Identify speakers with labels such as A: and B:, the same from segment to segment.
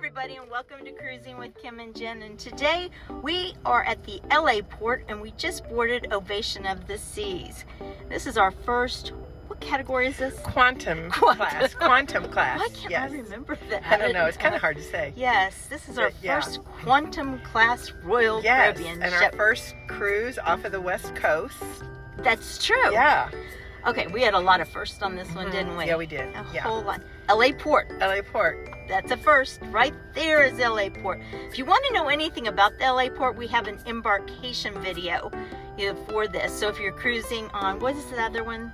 A: everybody, and welcome to Cruising with Kim and Jen. And today we are at the LA port, and we just boarded Ovation of the Seas. This is our first, what category is this?
B: Quantum class. Quantum class.
A: Why can't I remember that?
B: I don't know. It's kind of hard to say.
A: Yes, this is our first quantum class Royal Caribbean
B: and
A: ship.
B: our first cruise off of the West Coast.
A: That's true.
B: Yeah.
A: Okay, we had a lot of firsts on this one, didn't we?
B: Yeah, we did.
A: A whole lot. LA port.
B: LA port.
A: That's a first. Right there is LA port. If you want to know anything about the LA port, we have an embarkation video for this. So if you're cruising on, what is the other one?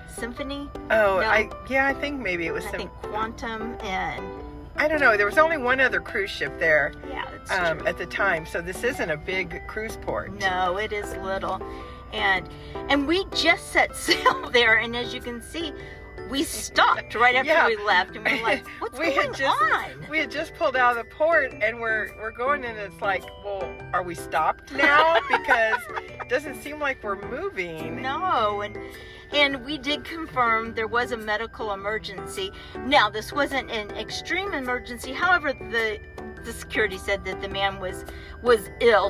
A: Symphony?
B: Oh,
A: No.
B: I think maybe it was
A: I think Quantum and...
B: I don't know. There was only one other cruise ship there
A: Yeah, that's true.
B: at the time. So this isn't a big cruise port.
A: No, it is little. And we just set sail there, and as you can see, we stopped right after we left, and we're like, what's going on?
B: We had just pulled out of the port, and we're going, and it's like, well, are we stopped now? Because it doesn't seem like we're moving.
A: No, and we did confirm there was a medical emergency. Now, this wasn't an extreme emergency. However, the security said that the man was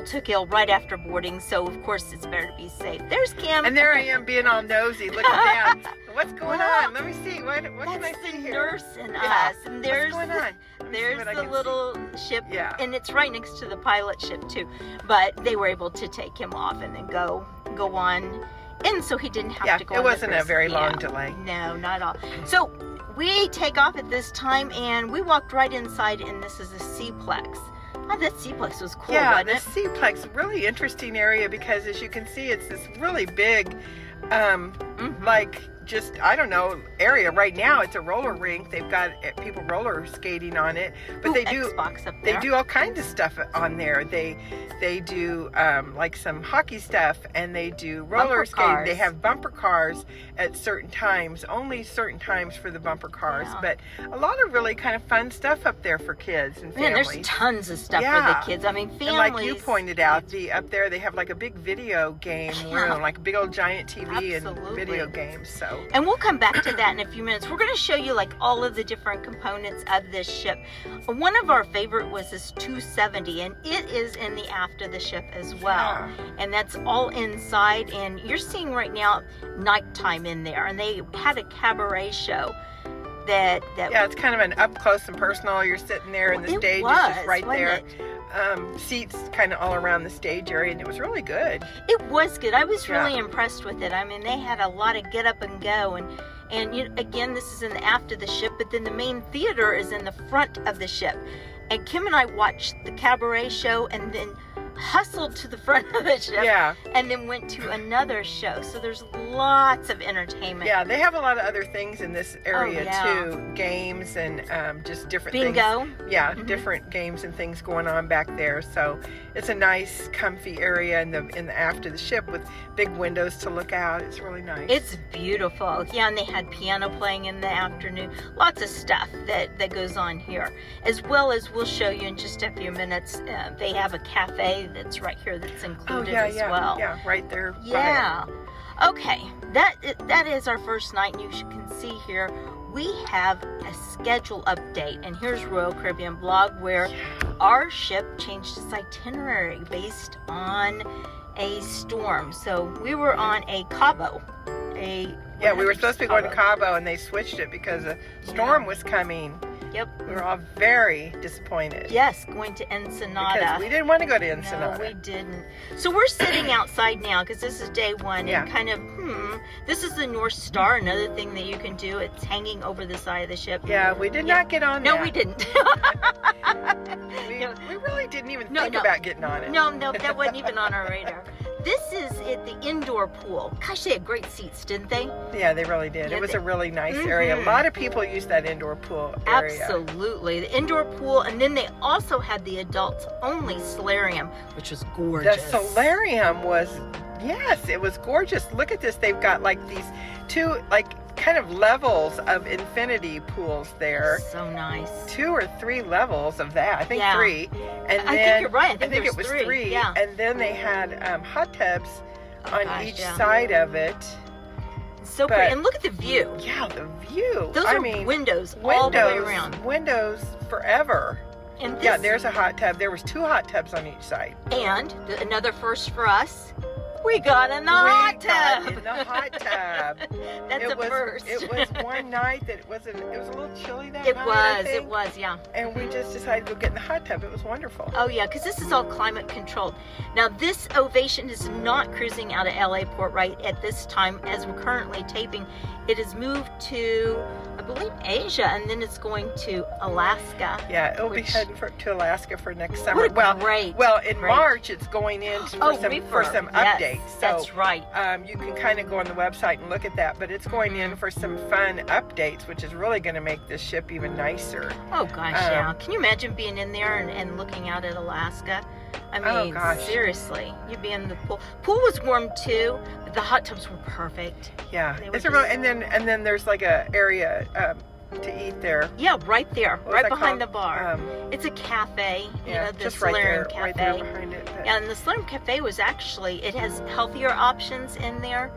A: took ill right after boarding, so of course it's better to be safe. There's Kim.
B: And there I am being all nosy, looking down. What's going on? Let me see. What can I see here?
A: Nurse and us. And there's
B: what's going on?
A: There's the little ship, and it's right next to the pilot ship too. But they were able to take him off and then go on, and so he didn't have to go.
B: It wasn't a very long delay.
A: No, not at all. So we take off at this time, and we walked right inside, and this is a Seaplex. Oh, that Seaplex was cool, wasn't it?
B: Yeah, the Seaplex, really interesting area because as you can see, it's this really big, like just, I don't know, area. Right now it's a roller rink. They've got people roller skating on it, but they do
A: Xbox up there.
B: They do all kinds of stuff on there. They do like some hockey stuff, and they do roller skating. They have bumper cars at certain times, only certain times for the bumper cars, but a lot of really kind of fun stuff up there for kids and families.
A: Man, there's tons of stuff for the kids. I mean, families.
B: And like you pointed out, up there they have like a big video game room, like a big old giant TV and video games. So.
A: And we'll come back to that in a few minutes. We're going to show you like all of the different components of this ship. One of our favorite was this 270, and it is in the aft of the ship as well. And that's all inside, and you're seeing right now nighttime in there, and they had a cabaret show that
B: it's kind of an up close and personal. You're sitting there, and the stage is just right there. Seats kind of all around the stage area, and it was really good.
A: It was good. I was really impressed with it. I mean, they had a lot of get up and go, and you know, again, this is in the aft of the ship, but then the main theater is in the front of the ship. And Kim and I watched the cabaret show, and then hustled to the front of the ship, and then went to another show. So there's lots of entertainment.
B: Yeah, they have a lot of other things in this area too, games and just different
A: bingo.
B: Things. Yeah, different games and things going on back there. So it's a nice, comfy area in the aft of the ship with big windows to look out. It's really nice.
A: It's beautiful. Yeah, and they had piano playing in the afternoon. Lots of stuff that goes on here, as well as we'll show you in just a few minutes. They have a cafe that's right here that's included as well.
B: Yeah, right there.
A: Yeah. Okay, that is our first night, and you can see here we have a schedule update, and here's Royal Caribbean Blog, where our ship changed its itinerary based on a storm. So we were on a Cabo.
B: We were supposed to be going to Cabo, and they switched it because a storm was coming.
A: Yep.
B: We were all very disappointed.
A: Yes, going to Ensenada.
B: Because we didn't want to go to Ensenada.
A: No, we didn't. So we're sitting outside now because this is day one, and kind of, this is the North Star, another thing that you can do. It's hanging over the side of the ship.
B: Yeah, we did not get on that.
A: No, we didn't.
B: we really didn't even think about getting on it.
A: No, that wasn't even on our radar. This is at the indoor pool. Gosh, they had great seats, didn't they?
B: Yeah, they really did. It was a really nice area. A lot of people use that indoor pool area.
A: Absolutely. The indoor pool, and then they also had the adults-only solarium, which was gorgeous.
B: The solarium was, it was gorgeous. Look at this. They've got like these two, kind of levels of infinity pools there.
A: So nice.
B: 2 or 3 levels of that. I think 3. And then,
A: I think you're right. I think
B: it was 3.
A: Yeah.
B: And then they had hot tubs on each side of it.
A: So pretty. And look at the view.
B: Yeah, the view.
A: Those are windows all the way around.
B: Windows forever.
A: And
B: Yeah, there's a hot tub. There was 2 hot tubs on each side.
A: And another first for us, we got in the hot tub.
B: In the hot tub.
A: That's a first.
B: It was one night that it was a little chilly that
A: It
B: night, I think.
A: It was, yeah.
B: And we just decided to go get in the hot tub. It was wonderful.
A: Oh yeah, because this is all climate controlled. Now this Ovation is not cruising out of LA Port right at this time as we're currently taping. It has moved to, I believe, Asia, and then it's going to Alaska.
B: Yeah, it'll be heading to Alaska for next summer.
A: Great.
B: Well, in March it's going in for some updates. So
A: that's right.
B: You can kind of go on the website and look at that, but it's going in for some fun updates, which is really going to make this ship even nicer.
A: Oh gosh, yeah. Can you imagine being in there and looking out at Alaska? I mean, seriously, you'd be in the pool. Pool was warm too, but the hot tubs were perfect.
B: Yeah, and then there's like a area to eat there.
A: Yeah, right there, right behind the bar.
B: It's
A: a cafe,
B: yeah,
A: the
B: just
A: Solarium Cafe.
B: Right there behind it.
A: Yeah, and the Solarium Cafe was actually, it has healthier options in there.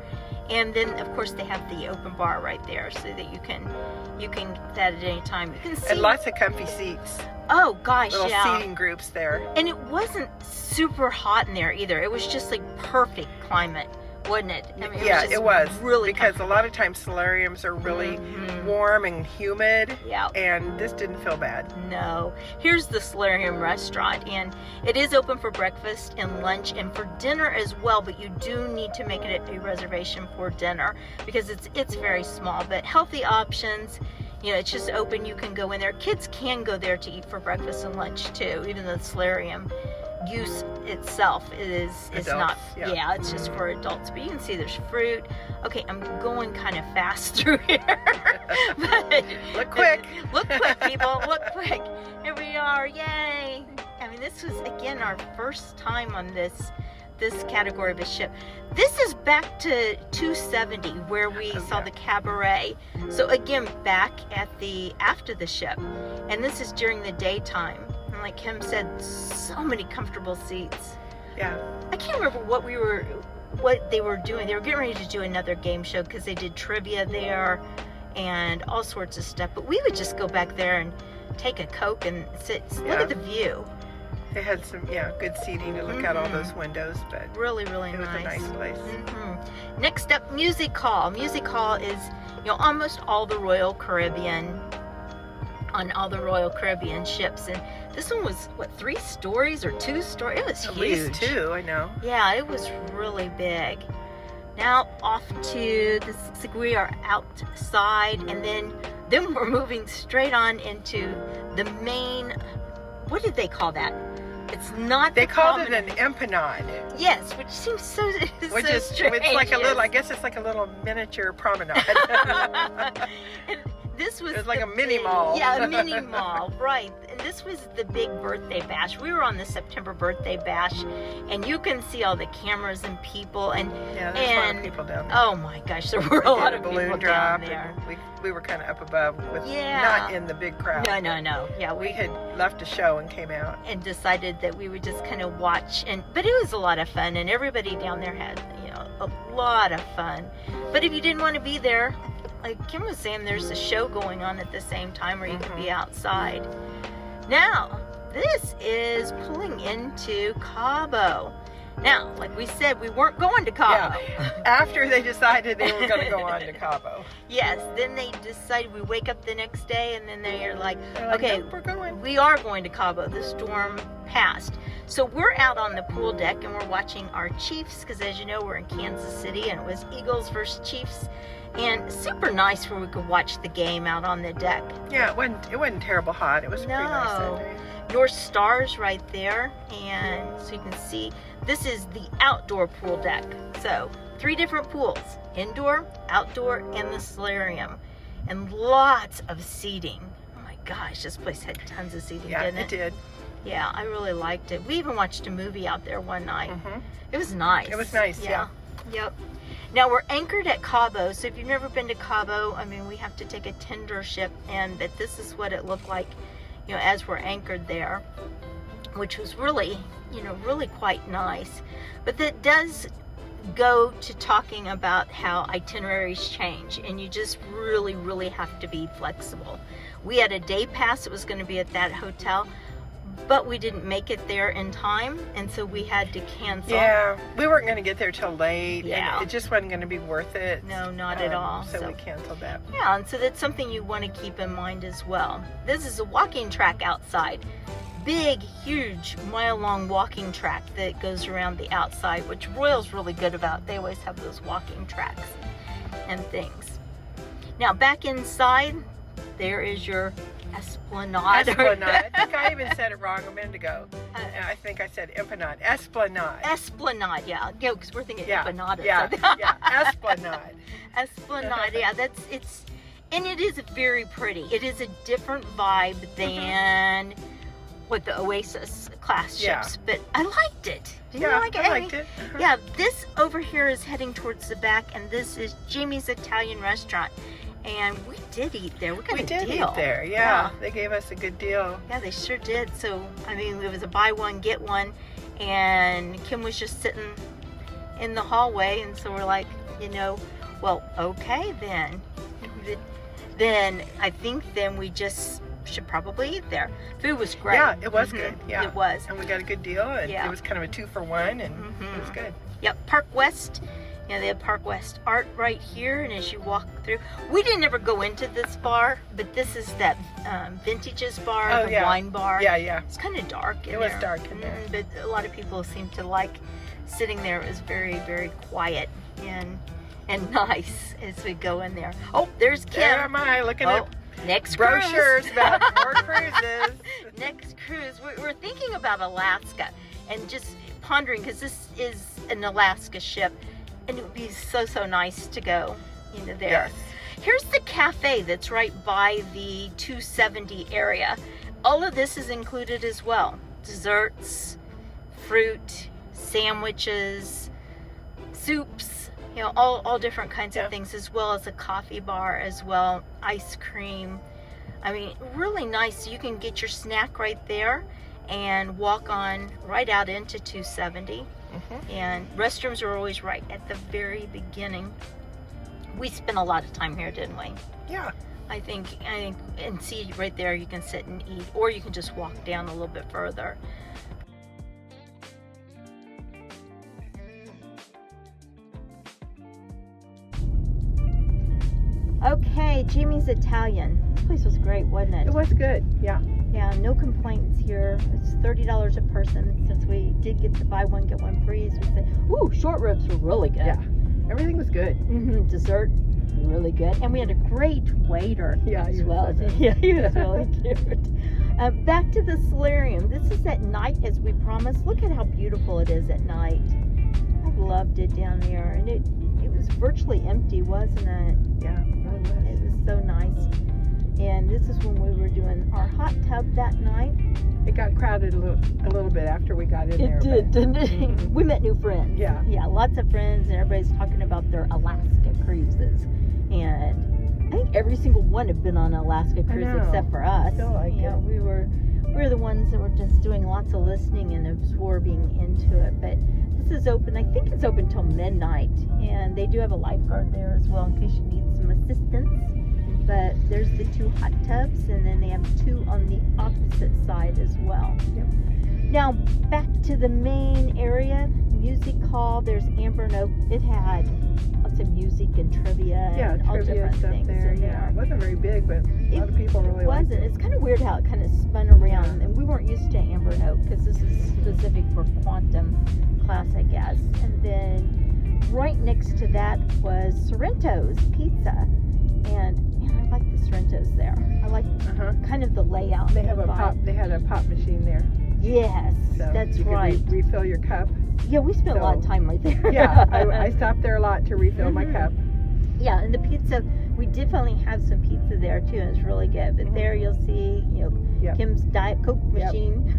A: And then, of course, they have the open bar right there so that you can get that at any time. You can see.
B: And lots of comfy seats.
A: Oh, gosh,
B: little seating groups there.
A: And it wasn't super hot in there either. It was just like perfect climate, wasn't it? I mean,
B: it was
A: really
B: because a lot of times solariums are really warm and humid.
A: Yeah.
B: And this didn't feel bad.
A: No. Here's the Solarium restaurant, and it is open for breakfast and lunch and for dinner as well, but you do need to make it a reservation for dinner because it's very small, but healthy options. You know, it's just open. You can go in there. Kids can go there to eat for breakfast and lunch too, even though the solarium use itself is
B: adults,
A: not.
B: Yeah,
A: it's just for adults. But you can see there's fruit. Okay, I'm going kind of fast through here. But
B: look quick.
A: Look quick, people. Look quick. Here we are. Yay! I mean, this was again our first time on this category of a ship. This is back to 270 where we saw the cabaret. So again, back at after the ship. And this is during the daytime. And like Kim said, so many comfortable seats.
B: Yeah.
A: I can't remember what they were doing. They were getting ready to do another game show because they did trivia there and all sorts of stuff. But we would just go back there and take a Coke and sit, look at the view.
B: They had some, good seating to look out all those windows, but
A: really, really
B: it was a nice place.
A: Next up, Music Hall. Music Hall is, almost all the Royal Caribbean, on all the Royal Caribbean ships. And this one was, 3 stories or 2 stories? It was huge.
B: At least 2, I know.
A: Yeah, it was really big. Now off to this, we are outside, and then we're moving straight on into the main, what did they call that? It's not.
B: They called it an empanade.
A: Yes, which seems so. Strange.
B: It's like a little. I guess it's like a little miniature promenade.
A: And this was.
B: It was like a mini mall.
A: Yeah, a mini mall, right? And this was the big birthday bash. We were on the September birthday bash, and you can see all the cameras and people and
B: there's a lot of people down there.
A: Oh my gosh, there were a lot of people down there.
B: We were kind of up above, with not in the big crowd.
A: No. Yeah,
B: we had left a show and came out
A: and decided that we would just kind of watch. But it was a lot of fun, and everybody down there had a lot of fun. But if you didn't want to be there, like Kim was saying, there's a show going on at the same time where you could be outside. Now, this is pulling into Cabo. Now, like we said, we weren't going to Cabo.
B: Yeah. After they decided they were going to go on to Cabo.
A: Yes, then they decided, we wake up the next day and then they're like, okay,
B: nope, we're going.
A: We are going to Cabo. The storm passed. So we're out on the pool deck and we're watching our Chiefs, because as you know, we're in Kansas City and it was Eagles versus Chiefs. And super nice where we could watch the game out on the deck.
B: Yeah, it wasn't terrible hot. It was pretty nice that day.
A: North Star's right there, and so you can see this is the outdoor pool deck. So 3 different pools: indoor, outdoor, and the solarium, and lots of seating. Oh my gosh, this place had tons of seating, didn't it?
B: It did.
A: Yeah, I really liked it. We even watched a movie out there one night. It was nice.
B: It was nice, yeah.
A: Yep. Now we're anchored at Cabo, so if you've never been to Cabo, I mean, we have to take a tender ship, and that this is what it looked like, as we're anchored there, which was really, really quite nice. But that does go to talking about how itineraries change, and you just really, really have to be flexible. We had a day pass that was going to be at that hotel. but we didn't make it there in time, and so we had to cancel.
B: Yeah, we weren't going to get there till late,
A: Yeah.
B: and it just wasn't going to be worth it.
A: No, not at all.
B: So we canceled that.
A: Yeah, and so that's something you want to keep in mind as well. This is a walking track outside. Big, huge, mile-long walking track that goes around the outside, which Royal's really good about. They always have those walking tracks and things. Now, back inside, there is your Esplanade.
B: Esplanade. I think I even said it wrong a minute ago. I think I said Empanade. Esplanade.
A: Esplanade, yeah. Yeah, because we're thinking empanadas.
B: Yeah, yeah. Esplanade.
A: Esplanade, yeah. And it is very pretty. It is a different vibe than with the Oasis class ships, but I liked it. Did you like it?
B: I liked it.
A: Yeah, this over here is heading towards the back, and this is Jamie's Italian restaurant. And we did eat there. We got a deal.
B: We did eat there, yeah. They gave us a good deal.
A: Yeah, they sure did. So, I mean, it was a buy one, get one. And Kim was just sitting in the hallway. And so we're like, well, okay then. Then I think we just should probably eat there. Food was great.
B: Yeah, it was good. Yeah,
A: it was.
B: And we got a good deal. And it was kind of a 2-for-1, and it was good.
A: Yep, Park West. They have Park West art right here, and as you walk through, we didn't ever go into this bar, but this is that Vintages bar, wine bar.
B: Yeah, yeah.
A: It's kind of dark in there.
B: It was dark in there.
A: But a lot of people seem to like sitting there. It was very, very quiet and nice as we go in there. Oh, there's Kim.
B: There am I, looking at
A: next
B: brochures
A: cruise.
B: about more cruises.
A: Next cruise. We're thinking about Alaska and just pondering, because this is an Alaska ship. And it would be so nice to go, there.
B: Yes.
A: Here's the cafe that's right by the 270 area. All of this is included as well. Desserts, fruit, sandwiches, soups, all different kinds of things, as well as a coffee bar as well, ice cream. I mean, really nice. You can get your snack right there and walk on right out into 270. And restrooms are always right at the very beginning. We spent a lot of time here, didn't we?
B: Yeah.
A: I think, and see right there, you can sit and eat, or you can just walk down a little bit further. Okay, Jamie's Italian. This place was great, wasn't it?
B: It was good, yeah.
A: Yeah, no complaints here. It's $30 a person. Since we did get the buy one, get one free, we said, ooh, short ribs were really good.
B: Yeah, everything was good.
A: Dessert, really good. And we had a great waiter as well.
B: So
A: yeah, he was really cute. Back to the solarium. This is at night, as we promised. Look at how beautiful it is at night. I loved it down there. And it was virtually empty, wasn't it?
B: Yeah,
A: it was so nice. And this is when we were doing our hot tub that night.
B: It got crowded a little bit after we got in there.
A: It did, didn't it? We met new friends.
B: Yeah.
A: Yeah, lots of friends, and everybody's talking about their Alaska cruises. And I think every single one had been on an Alaska cruise except for us.
B: I feel like
A: we were the ones that were just doing lots of listening and absorbing into it. But this is open. I think it's open till midnight, and they do have a lifeguard there as well in case you need some assistance. But there's the 2 hot tubs, and then they have 2 on the opposite side as well.
B: Yep.
A: Now, back to the main area, music hall. There's Amber and Oak. It had lots of music and trivia and all different
B: stuff
A: things
B: there.
A: in there.
B: It wasn't very big, but a lot of people really liked it.
A: It's kind of weird how it kind of spun around, and we weren't used to Amber and Oak because this is specific for quantum class, I guess. And then right next to that was Sorrento's Pizza, and I like the Sorrento's there. I like kind of the layout.
B: They have They had a pop machine there.
A: Yes,
B: so
A: that's
B: you
A: right.
B: Could refill your cup.
A: Yeah, we spent a lot of time right there.
B: Yeah, I stopped there a lot to refill my cup.
A: Yeah, and the pizza, we definitely have some pizza there too, and it's really good. But there you'll see, Kim's Diet Coke machine.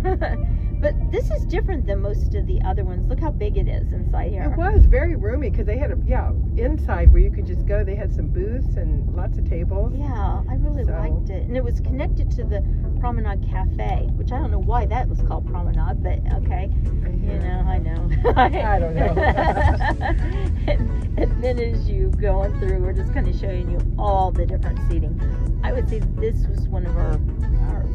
A: But this is different than most of the other ones. Look how big it is inside here.
B: It was very roomy because they had inside where you could just go. They had some booths and lots of tables.
A: Yeah, I really liked it. And it was connected to the Promenade Cafe, which I don't know why that was called Promenade, but okay. I know.
B: I don't know.
A: and then as you going through, we're just kind of showing you all the different seating. I would say this was one of our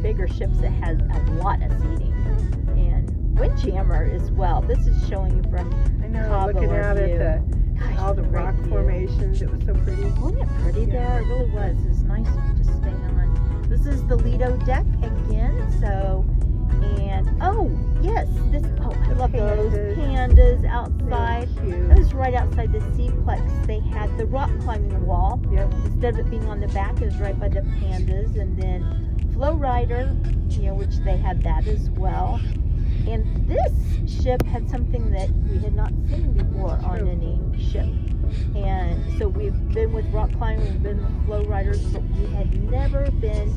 A: bigger ships that had a lot of seating. And Windjammer as well. This is showing you from
B: I know,
A: Cabo
B: looking out
A: view.
B: at
A: Gosh,
B: all the
A: great
B: rock
A: view.
B: formations. It was so pretty.
A: Wasn't it pretty there? It really was. It was nice to just stay on. This is the Lido deck again. So, and oh yes, this. Oh, I love those pandas outside. That was right outside the Seaplex. They had the rock climbing wall.
B: Yep.
A: Instead of it being on the back, it was right by the pandas, and then Flow Rider, which they had that as well. And this ship had something that we had not seen before on any ship. And so we've been with rock climbing, we've been with flow riders, but we had never been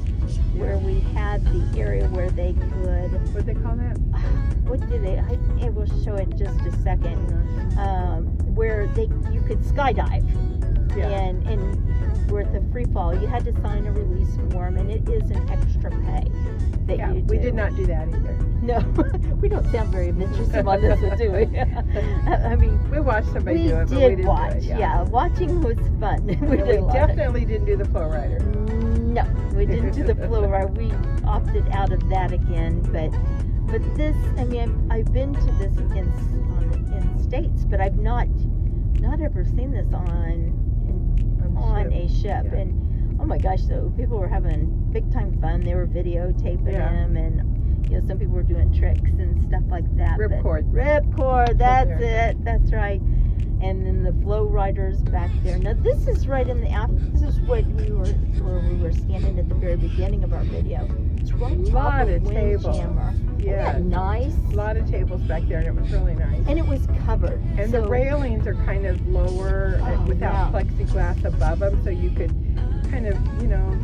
A: where we had the area where they could.
B: What do they call that?
A: What do they? I will show it in just a second. Where you could skydive.
B: Yeah.
A: And with a free fall, you had to sign a release form, and it is an extra pay that you do.
B: We did not do that either.
A: No, we don't sound very adventurous on this one, do we? I mean,
B: we watched somebody do it, but we didn't
A: watch.
B: do it.
A: Yeah, watching was fun. we
B: definitely didn't do the flow rider.
A: No, we didn't do the flow rider. We opted out of that again. But this, I mean, I've been to this in States, but I've not ever seen this on a ship.
B: Yeah.
A: And oh my gosh, though, people were having big time fun. They were videotaping them, and some people were doing tricks and stuff like that. Ripcord, that's it. That's right. And then the flow riders back there. Now this is right in the this is where we were standing at the very beginning of our video. It's right on top of Windjammer.
B: Yeah,
A: Isn't that nice?
B: A lot of tables back there, and it was really nice.
A: And it was covered.
B: And the railings are kind of lower without plexiglass above them, so you could kind of,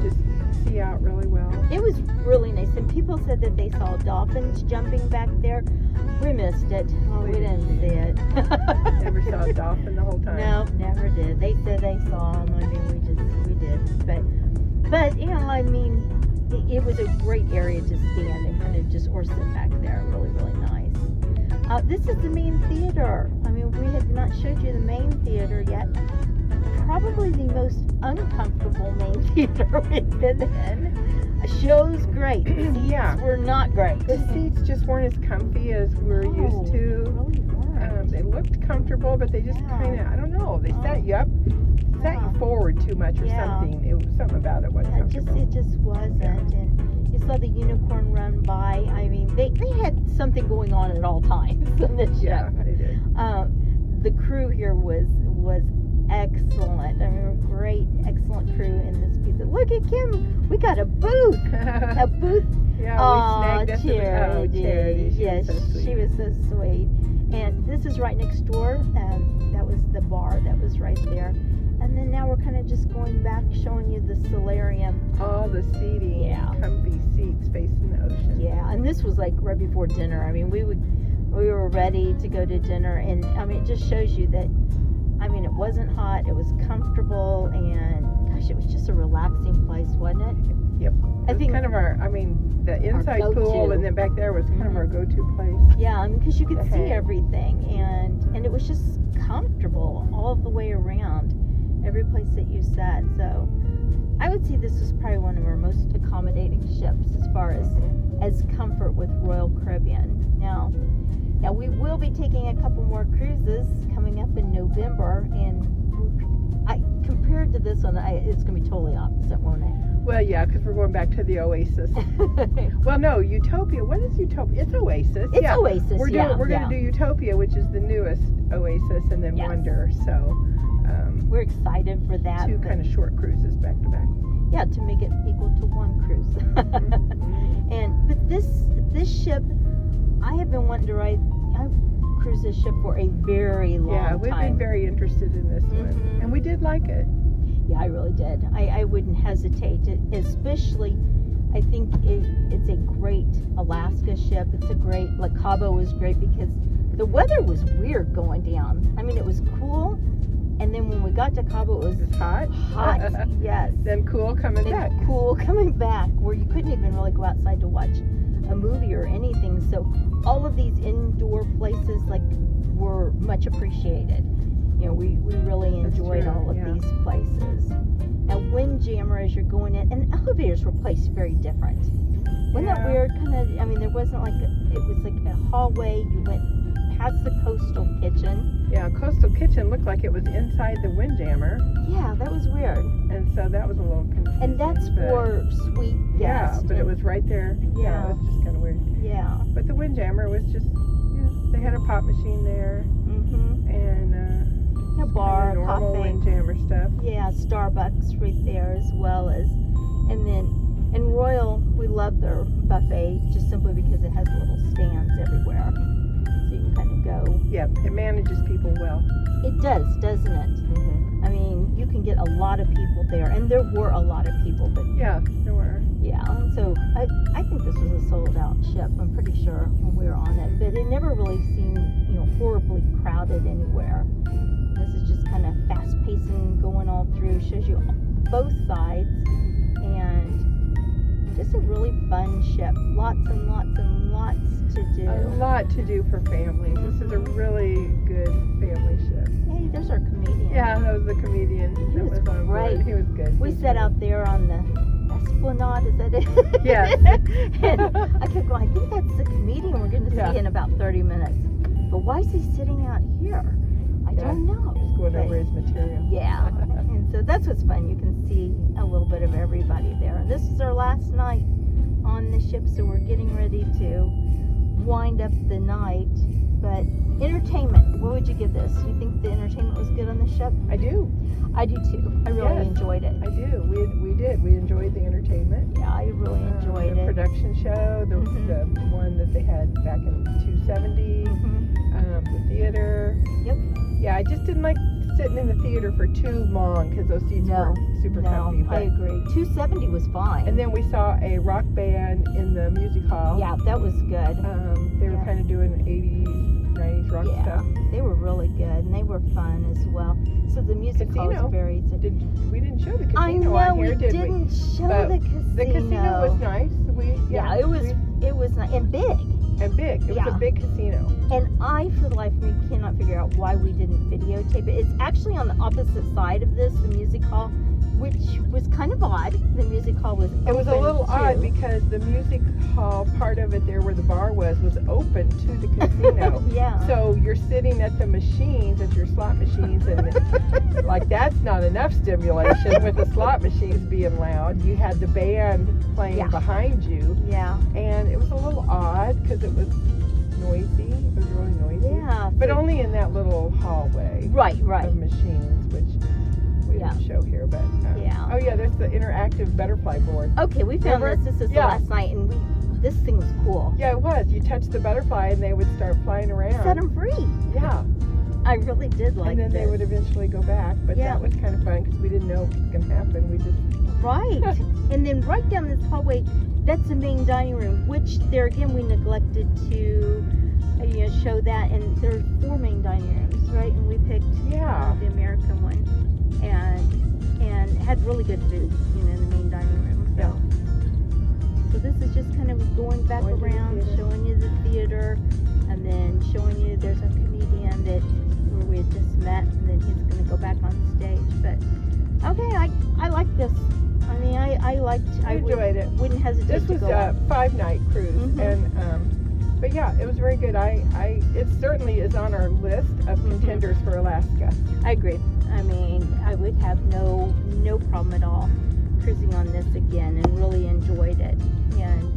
B: just see out really well.
A: It was really nice. And people said that they saw dolphins jumping back there. We missed it. Oh, we didn't see it.
B: Never saw a dolphin the whole time.
A: No, never did. They said they saw them. I mean, we did. But I mean, it was a great area to stand and kind of just sit back there. Really, really nice. This is the main theater. I mean, we had not showed you the main theater yet. Probably the most uncomfortable main theater we've been in. The show's great. The seats were not great.
B: The seats just weren't as comfy as we're used to.
A: Really weren't.
B: They looked comfortable, but they just kind of, I don't know, they set you up, set you forward too much or something. It was something about it wasn't comfortable.
A: It just wasn't. And you saw the unicorn run by. I mean, they had something going on at all times in this ship.
B: Yeah, they did.
A: The crew here was excellent. I mean, excellent crew in this pizza. Look at Kim. We got a booth. A booth.
B: Yeah, we snagged
A: Charity. Yes, she was so sweet. And this is right next door. That was the bar that was right there. And then now we're kind of just going back, showing you the solarium.
B: All the seating, comfy seats facing the ocean.
A: Yeah, and this was like right before dinner. I mean, we were ready to go to dinner, and I mean, it just shows you that. I mean, it wasn't hot. It was comfortable, and gosh, it was just a relaxing place, wasn't it?
B: Yep. I think kind of the inside pool, and then back there was kind of our go-to place.
A: Yeah, because you could see everything, and it was just comfortable all the way around, every place that you sat. So I would say this was probably one of our most accommodating ships as far as comfort with Royal Caribbean. Now we will be taking a couple more cruises coming up in November, and compared to this one, it's going to be totally opposite, won't it?
B: Well, yeah, because we're going back to the Oasis. Well, no, Utopia. What is Utopia? It's Oasis.
A: It's Oasis.
B: We're going to do Utopia, which is the newest Oasis, and then Wonder. So
A: we're excited for that.
B: Two kind of short cruises back to back.
A: Yeah, to make it equal to one cruise. But this ship, I have been wanting to ride. I've cruised this ship for a very long time.
B: Yeah, we've been very interested in this one, and we did like it.
A: Yeah, I really did. I wouldn't hesitate, especially. I think it's a great Alaska ship. It's a great, like Cabo was great because the weather was weird going down. I mean, it was cool, and then when we got to Cabo, it was
B: hot.
A: Hot, yes.
B: Then cool coming back.
A: Cool coming back, where you couldn't even really go outside to watch a movie or anything. So all of these indoor places were much appreciated. We really enjoyed all of these places. Now Windjammer, as you're going in, and elevators were placed very different. Wasn't that weird? Kind of. I mean, there wasn't like it was like a hallway. You went past the coastal kitchen.
B: Yeah, coastal kitchen looked like it was inside the Windjammer.
A: Yeah, that was weird.
B: And so that was a little confusing.
A: And that's for suite guests.
B: Yeah, but it was right there.
A: Yeah.
B: It was just kind of weird.
A: Yeah.
B: But the Windjammer was just, they had a pop machine there.
A: Mm-hmm.
B: And
A: a bar,
B: kind of normal
A: coffee.
B: Windjammer stuff.
A: Yeah, Starbucks right there as well as, and then in Royal, we love their buffet just simply because it has little stands everywhere. So you can kind of go.
B: Yep, it manages people well.
A: It does, doesn't it?
B: Mm-hmm.
A: I mean, you can get a lot of people there, and there were a lot of people, but
B: yeah, there were.
A: Yeah, so I think this was a sold out ship, I'm pretty sure, when we were on it, but it never really seemed, horribly crowded anywhere. This is just kind of fast pacing, going all through, shows you both sides, and just a really fun ship. Lots and lots and lots to do.
B: A lot to do for families. This is a really good family ship.
A: Hey, there's our comedian.
B: Yeah, that was the comedian.
A: He
B: that
A: was
B: on
A: great.
B: Board. He was good.
A: We sat out there on the Esplanade, is that it?
B: Yes.
A: And I kept going, I think that's the comedian we're going to see in about 30 minutes. But why is he sitting out here? I don't know.
B: Just going over his material.
A: Yeah. And so that's what's fun. You can see a little bit of everybody there. And this is our last night on the ship, so we're getting ready to wind up the night. But entertainment, what would you give this? You think the entertainment was good on the ship?
B: I do.
A: I do too. I really enjoyed it.
B: I do. We did. We enjoyed the entertainment.
A: Yeah, I really enjoyed
B: the
A: it.
B: Production show, the one that they had back in 270, the theater.
A: Yep.
B: Yeah, I just didn't like sitting in the theater for too long because those seats weren't super comfy.
A: No, I agree. 270 was fine.
B: And then we saw a rock band in the music hall.
A: Yeah, that was good.
B: They were kind of doing 80s, 90s rock stuff.
A: They were really good, and they were fun as well. So the music hall was very...
B: We didn't show the casino
A: I know,
B: on here, did we?
A: didn't show the casino.
B: The casino was nice.
A: It was nice and big.
B: And big. It was a big casino.
A: And I, for the life of me, cannot figure out why we didn't videotape it. It's actually on the opposite side of this, the music hall, which was kind of odd. The music hall was open.
B: It was a little odd because the music hall, part of it there where the bar was open to the casino.
A: Yeah.
B: So you're sitting at the machines, at your slot machines, and like that's not enough stimulation with the slot machines being loud. You had the band playing behind you.
A: Yeah.
B: And it was a little odd because it was noisy. It was really noisy.
A: Yeah.
B: But only in that little hallway.
A: Right.
B: Of machines, which we didn't show here, but oh yeah, there's the interactive butterfly board.
A: Okay, we found this. This is the last night, and this thing was cool.
B: Yeah, it was. You touched the butterfly, and they would start flying around.
A: Set them free.
B: Yeah.
A: I really did like
B: this. And then they would eventually go back, but that was kind of fun because we didn't know what was going to happen. We just
A: And then right down this hallway, that's the main dining room, which there again we neglected to show that. And there's 4 main dining rooms, right? And we picked the American one, and had really good food, in the main dining room. So this is just kind of going back around, showing you the theater, and then showing you there's a comedian where we had just met, and then he's going to go back on stage. But okay, I like this. I mean, I enjoyed it. Wouldn't hesitate to go.
B: This was a 5-night cruise, and but yeah, it was very good. It certainly is on our list of contenders for Alaska.
A: I agree. I mean, I would have no problem at all cruising on this again, and really enjoyed it, and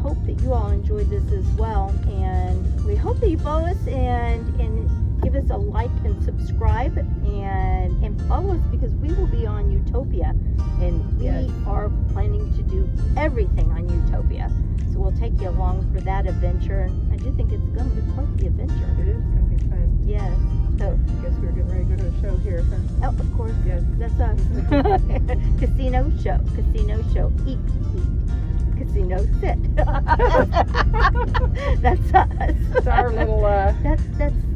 A: hope that you all enjoyed this as well. And we hope that you follow us and give us a like and subscribe and follow us, because we will be on Utopia, and we are planning to do everything on Utopia. So we'll take you along for that adventure, and I do think it's going to be quite the adventure.
B: It is going to be fun.
A: Yes. So
B: I guess we're getting ready to go to a show here, huh?
A: Oh, of course. Yes. That's us. Casino show. Eat. Casino sit. That's us.
B: It's our little that's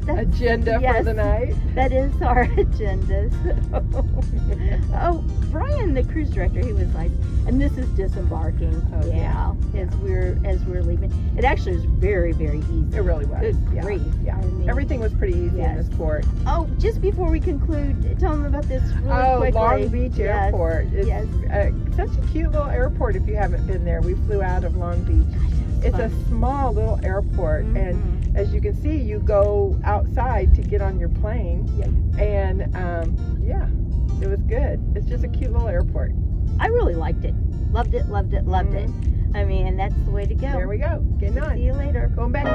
B: agenda for the night.
A: That is our agenda. So. Brian, the cruise director, he was nice. And this is disembarking.
B: Oh, yeah.
A: We're
C: as we were leaving. It actually was very, very easy.
B: It really was.
C: Good
B: Yeah.
C: grief.
B: Yeah.
C: I mean,
B: Everything was pretty easy in this port.
C: Oh, just before we conclude, tell them about this really quickly.
B: Long Beach Airport.
C: Yes.
B: It's such a cute little airport if you haven't been there. We flew out of Long Beach. It's a small little airport, and as you can see, you go outside to get on your plane.
C: Yep.
B: And it was good. It's just a cute little airport.
C: I really liked it. Loved it, loved it, loved it. I mean, that's the way to go.
B: There we go. Getting on.
C: See you later.
B: Going back